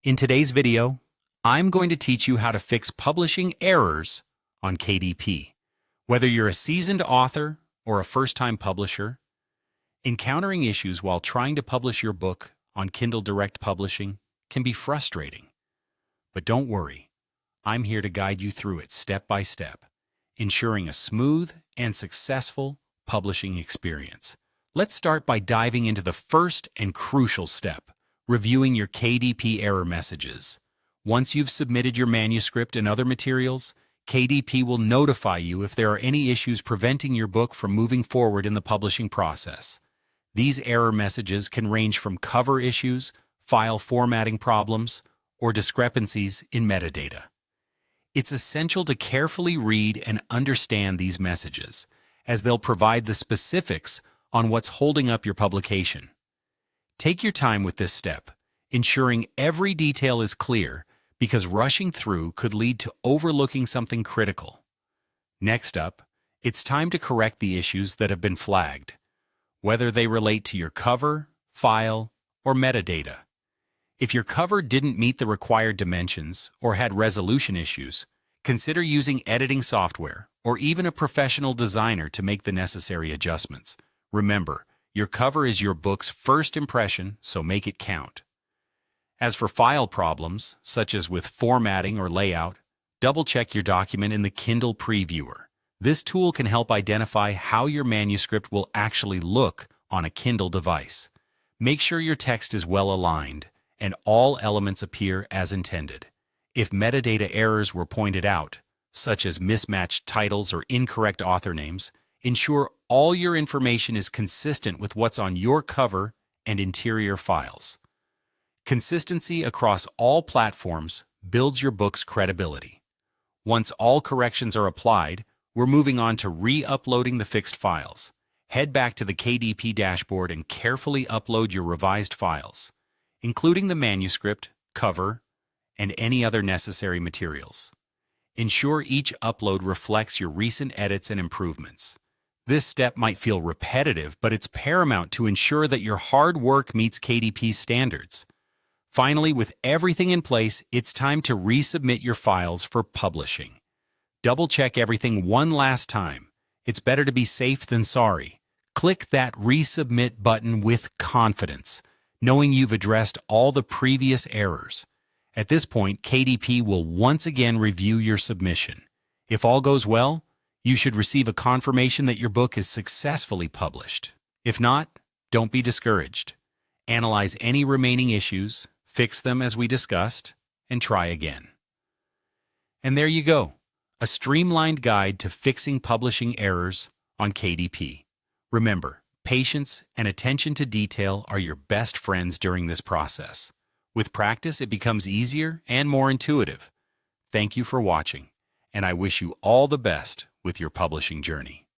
In today's video, I'm going to teach you how to fix publishing errors on KDP. Whether you're a seasoned author or a first-time publisher, encountering issues while trying to publish your book on Kindle Direct Publishing can be frustrating. But don't worry, I'm here to guide you through it step by step, ensuring a smooth and successful publishing experience. Let's start by diving into the first and crucial step: reviewing your KDP error messages. Once you've submitted your manuscript and other materials, KDP will notify you if there are any issues preventing your book from moving forward in the publishing process. These error messages can range from cover issues, file formatting problems, or discrepancies in metadata. It's essential to carefully read and understand these messages, as they'll provide the specifics on what's holding up your publication. Take your time with this step, ensuring every detail is clear, because rushing through could lead to overlooking something critical. Next up, it's time to correct the issues that have been flagged, whether they relate to your cover, file, or metadata. If your cover didn't meet the required dimensions or had resolution issues, consider using editing software or even a professional designer to make the necessary adjustments. Remember, your cover is your book's first impression, so make it count. As for file problems, such as with formatting or layout, double-check your document in the Kindle Previewer. This tool can help identify how your manuscript will actually look on a Kindle device. Make sure your text is well aligned and all elements appear as intended. If metadata errors were pointed out, such as mismatched titles or incorrect author names, ensure all your information is consistent with what's on your cover and interior files. Consistency across all platforms builds your book's credibility. Once all corrections are applied, we're moving on to re-uploading the fixed files. Head back to the KDP dashboard and carefully upload your revised files, including the manuscript, cover, and any other necessary materials. Ensure each upload reflects your recent edits and improvements. This step might feel repetitive, but it's paramount to ensure that your hard work meets KDP's standards. Finally, with everything in place, it's time to resubmit your files for publishing. Double-check everything one last time. It's better to be safe than sorry. Click that Resubmit button with confidence, knowing you've addressed all the previous errors. At this point, KDP will once again review your submission. If all goes well, you should receive a confirmation that your book is successfully published. If not, don't be discouraged. Analyze any remaining issues, fix them as we discussed, and try again. And there you go, a streamlined guide to fixing publishing errors on KDP. Remember, patience and attention to detail are your best friends during this process. With practice, it becomes easier and more intuitive. Thank you for watching, and I wish you all the best with your publishing journey.